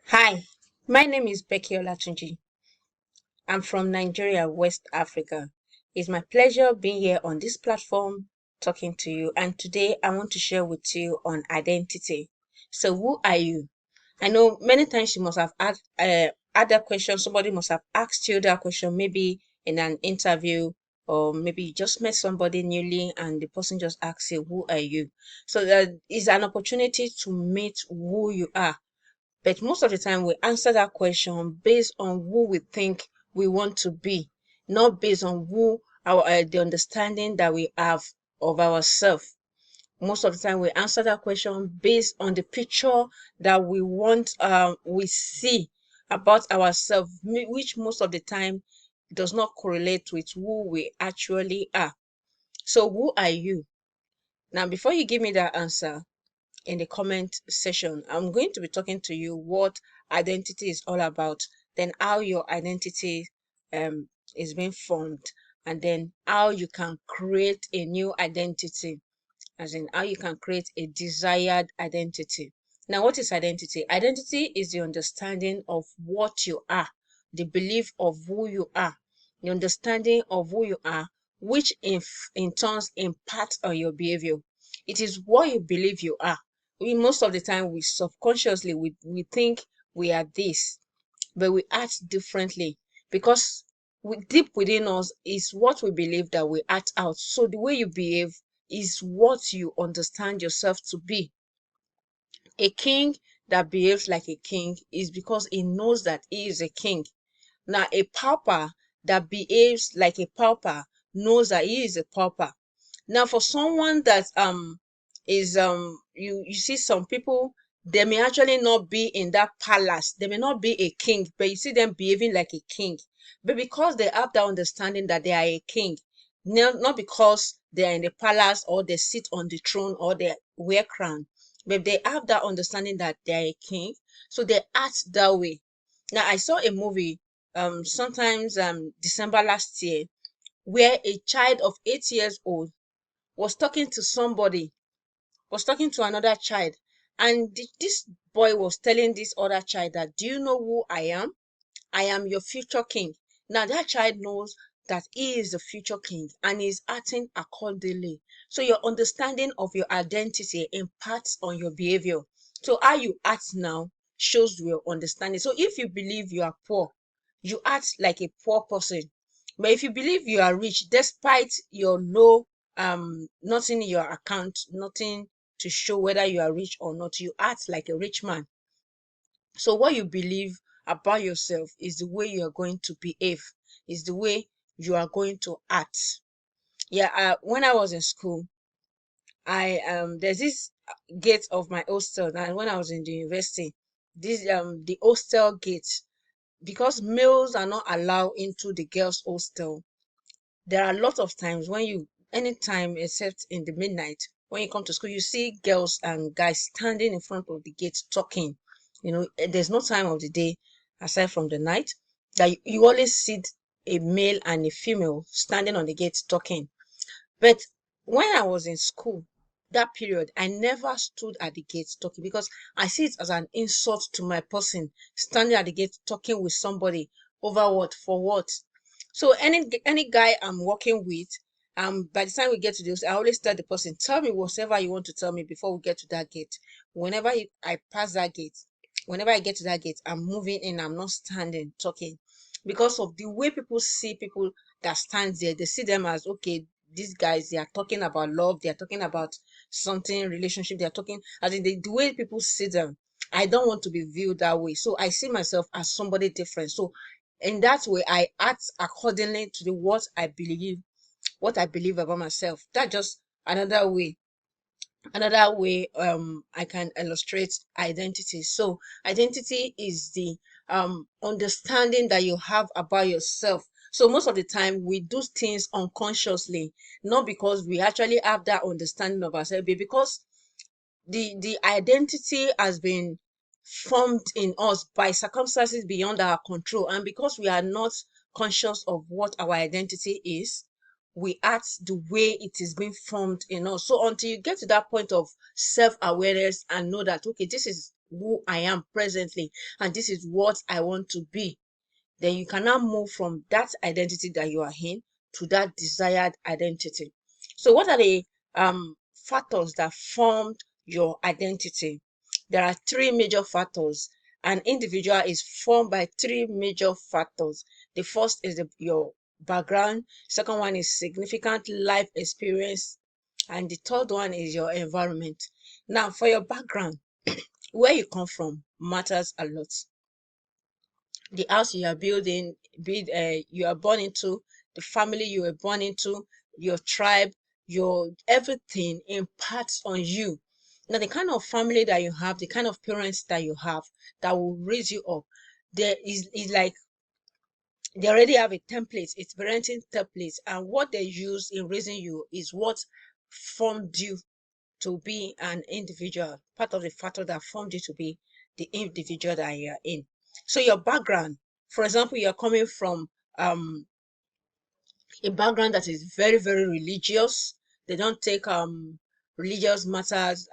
Hi, my name is Becky Olatunji. I'm from Nigeria, West Africa. It's my pleasure being here on this platform talking to you. And today I want to share with you on identity. So, who are you? I know many times you must have had that question. Somebody must have asked you that question, maybe in an interview, or maybe you just met somebody newly and the person just asks you, "Who are you?" So, that is an opportunity to meet who you are, but most of the time, we answer that question based on who we think we want to be, not based on who our the understanding that we have of ourselves. Most of the time, we answer that question based on the picture that we see about ourselves, which most of the time does not correlate with who we actually are. So, who are you? Now, before you give me that answer, in the comment section, I'm going to be talking to you what identity is all about, then how your identity is being formed, and then how you can create a new identity, as in how you can create a desired identity. Now, what is identity? Identity is the understanding of what you are, the belief of who you are, the understanding of who you are, which in turns impacts on your behavior. It is what you believe you are. Most of the time, we subconsciously we think we are this, but we act differently because deep within us is what we believe that we act out. So the way you behave is what you understand yourself to be. A king that behaves like a king is because he knows that he is a king. Now, a pauper that behaves like a pauper knows that he is a pauper. Now, for someone that is you see some people, they may actually not be in that palace, they may not be a king, but you see them behaving like a king. But because they have that understanding that they are a king, not because they are in the palace or they sit on the throne or they wear crown, but they have that understanding that they are a king, so they act that way. Now, I saw a movie sometimes December last year, where a child of 8 years old was talking to somebody, was talking to another child, and this boy was telling this other child that, do you know who I am? I am your future king. Now that child knows that he is the future king and is acting accordingly. So your understanding of your identity impacts on your behavior. So how you act now shows your understanding. So if you believe you are poor, you act like a poor person. But if you believe you are rich, despite your low nothing in your account, nothing to show whether you are rich or not, you act like a rich man. So what you believe about yourself is the way you are going to behave, is the way you are going to act. Yeah, when I was in school, I there's this gate of my hostel, and when I was in the university, this the hostel gate, because males are not allowed into the girls' hostel. There are a lot of times when you, anytime except in the midnight, when you come to school, you see girls and guys standing in front of the gate talking. There's no time of the day aside from the night that you always see a male and a female standing on the gate talking. But when I was in school, that period, I never stood at the gate talking because I see it as an insult to my person, standing at the gate talking with somebody over what, for what. So any guy I'm working with, by the time we get to this, I always tell the person, tell me whatever you want to tell me before we get to that gate. Whenever I pass that gate, whenever I get to that gate, I'm moving in, I'm not standing talking. Because of the way people see people that stand there, they see them as, okay, these guys, they are talking about love, they are talking about something, relationship, they are talking, as in the way people see them. I don't want to be viewed that way. So I see myself as somebody different. So in that way, I act accordingly to the what I believe about myself. That's just another way I can illustrate identity. So identity is the understanding that you have about yourself. So most of the time we do things unconsciously, not because we actually have that understanding of ourselves, but because the identity has been formed in us by circumstances beyond our control, and because we are not conscious of what our identity is, we act the way it is being formed in us. So until you get to that point of self-awareness and know that, okay, this is who I am presently, and this is what I want to be. Then you can now move from that identity that you are in to that desired identity. So what are the factors that formed your identity? There are three major factors. An individual is formed by three major factors. The first is your background, second one is significant life experience, and the third one is your environment. Now, for your background, where you come from matters a lot. The house you are building, you are born into, the family you were born into, your tribe, your everything imparts on you. Now, the kind of family that you have, the kind of parents that you have that will raise you up, there is like they already have a template, it's parenting templates, and what they use in raising you is what formed you to be an individual, part of the factor that formed you to be the individual that you are in. So your background, for example, you're coming from a background that is very, very religious. They don't take religious matters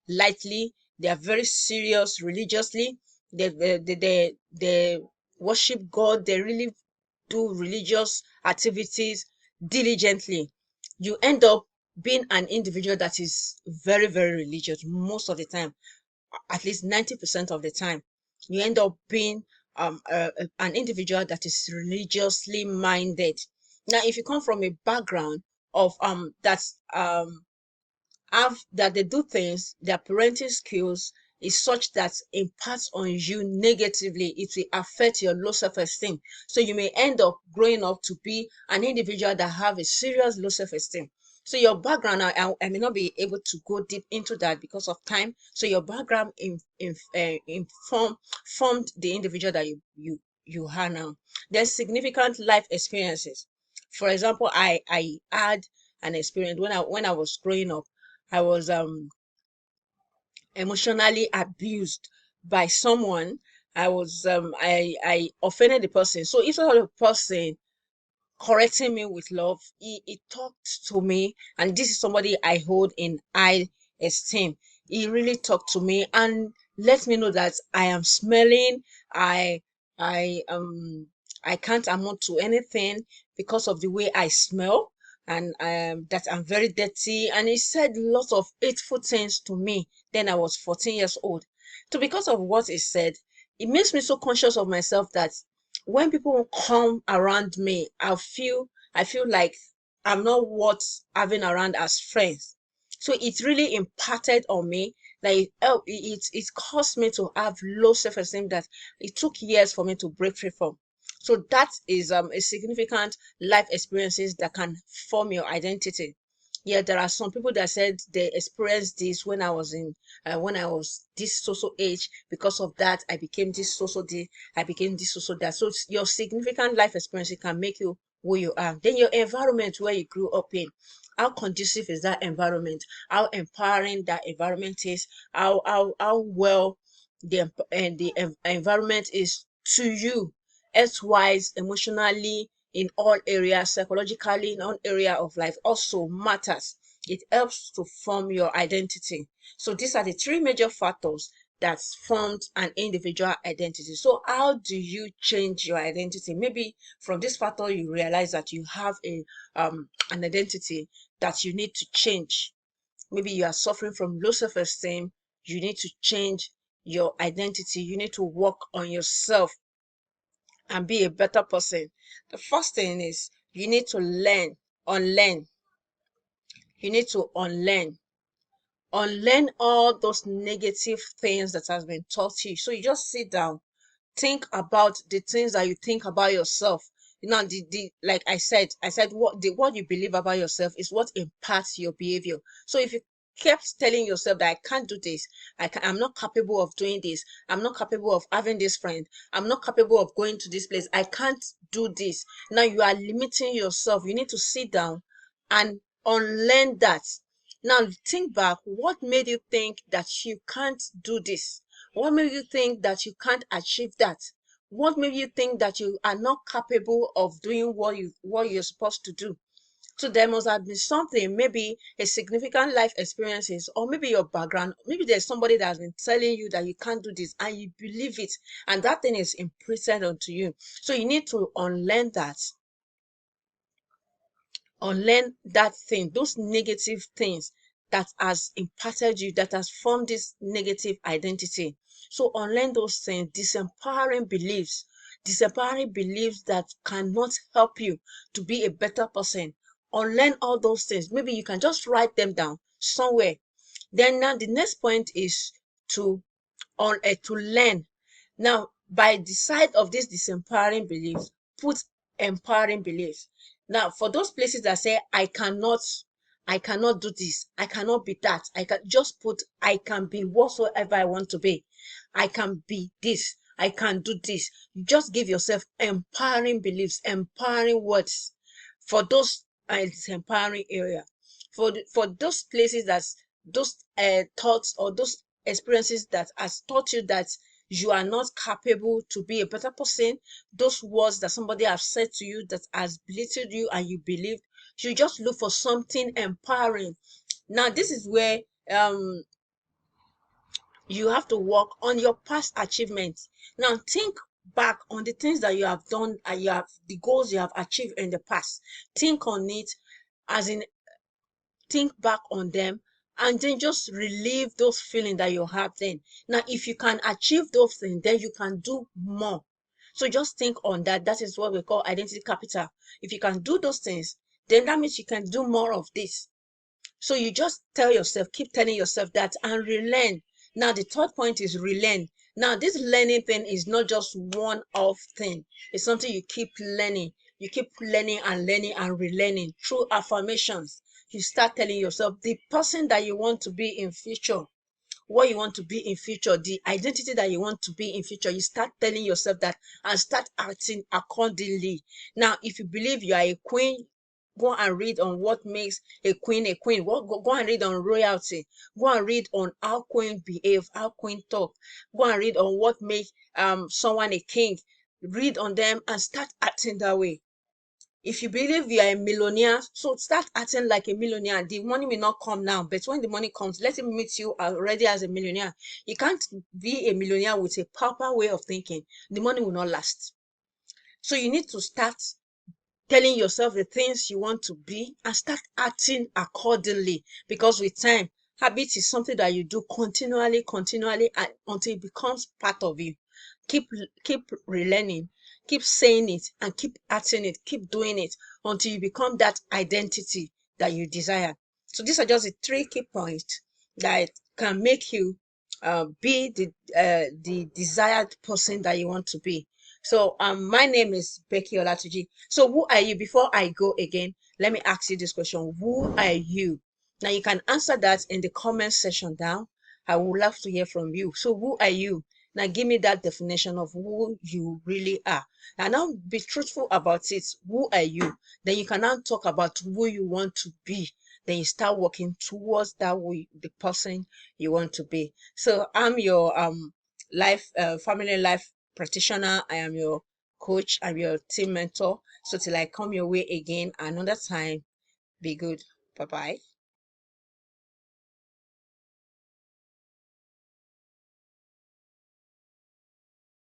lightly. They are very serious religiously. They worship God. They really do religious activities diligently. You end up being an individual that is very, very religious most of the time, at least 90% of the time. You end up being an individual that is religiously minded. Now, if you come from a background of that's have that they do things, their parenting skills is such that impacts on you negatively, it will affect your low self-esteem. So you may end up growing up to be an individual that have a serious low self-esteem. So your background, I may not be able to go deep into that because of time. So your background formed the individual that you are now. There's significant life experiences. For example, I had an experience when I was growing up. I was emotionally abused by someone. I offended the person. So instead of the person correcting me with love, he talked to me, and this is somebody I hold in high esteem. He really talked to me and let me know that I am smelling. I I I can't amount to anything because of the way I smell, and that I'm very dirty. And he said lots of hateful things to me. Then I was 14 years old. So because of what he said, it makes me so conscious of myself that when people come around me, I feel like I'm not worth having around as friends. So it really impacted on me that it caused me to have low self-esteem that it took years for me to break free from. So that is a significant life experiences that can form your identity. Yeah, there are some people that said they experienced this when I was this social age. Because of that, I became this social that. So your significant life experience can make you who you are. Then your environment where you grew up in. How conducive is that environment? How empowering that environment is? How well the environment is to you, health-wise, emotionally, in all areas, psychologically, in all area of life also matters. It helps to form your identity. So these are the three major factors that formed an individual identity. So how do you change your identity? Maybe from this factor you realize that you have an identity that you need to change. Maybe you are suffering from low self-esteem. You need to change your identity. You need to work on yourself and be a better person. The first thing is you need to unlearn. You need to unlearn all those negative things that has been taught to you. So you just sit down, think about the things that you think about yourself. The like I said what you believe about yourself is what impacts your behavior. So if you kept telling yourself that I can't do this, I'm not capable of doing this, I'm not capable of having this friend, I'm not capable of going to this place, I can't do this. Now you are limiting yourself. You need to sit down and unlearn that. Now think back, what made you think that you can't do this? What made you think that you can't achieve that? What made you think that you are not capable of doing what you're supposed to do? So there must have been something, maybe a significant life experiences, or maybe your background. Maybe there's somebody that has been telling you that you can't do this and you believe it, and that thing is imprinted onto you. So you need to unlearn that thing, those negative things that has imparted you, that has formed this negative identity. So unlearn those things, disempowering beliefs that cannot help you to be a better person. Unlearn all those things. Maybe you can just write them down somewhere. Then now the next point is to to learn. Now, by the side of this disempowering beliefs, put empowering beliefs. Now, for those places that say I cannot do this, I cannot be that, I can just put I can be whatsoever I want to be. I can be this, I can do this. You just give yourself empowering beliefs, empowering words for those disempowering area. For those places that's those thoughts or those experiences that has taught you that you are not capable to be a better person, those words that somebody has said to you that has belittled you and you believe, you just look for something empowering. Now this is where um you have to work on your past achievements. Now think back on the things that you have done and the goals you have achieved in the past. Think on it, as in think back on them, and then just relieve those feelings that you have then. Now if you can achieve those things, then you can do more. So just think on that. That is what we call identity capital. If you can do those things, then that means you can do more of this. So you just tell yourself, keep telling yourself that, and relearn. Now the third point is relearn. Now this learning thing is not just one off thing. It's something you keep learning. You keep learning and learning and relearning through affirmations. You start telling yourself the person that you want to be in future, what you want to be in future, the identity that you want to be in future. You start telling yourself that and start acting accordingly. Now if you believe you are a queen, go and read on what makes a queen a queen. Go and read on royalty. Go and read on how queen behave, how queen talk. Go and read on what makes someone a king. Read on them and start acting that way. If you believe you are a millionaire, so start acting like a millionaire. The money may not come now, but when the money comes, let it meet you already as a millionaire. You can't be a millionaire with a proper way of thinking. The money will not last. So you need to start telling yourself the things you want to be and start acting accordingly, because with time, habit is something that you do continually and until it becomes part of you. Keep relearning, keep saying it, and keep acting it, keep doing it until you become that identity that you desire. So these are just the 3 key points that can make you be the desired person that you want to be. So my name is Becky Olatunji. So who are you? Before I go again, let me ask you this question. Who are you? Now you can answer that in the comment section down. I would love to hear from you. So who are you? Now give me that definition of who you really are. And now be truthful about it. Who are you? Then you can now talk about who you want to be. Then you start working towards that way, the person you want to be. So I'm your family life practitioner. I am your coach. I'm your team mentor. So till I come your way again another time, be good. Bye bye.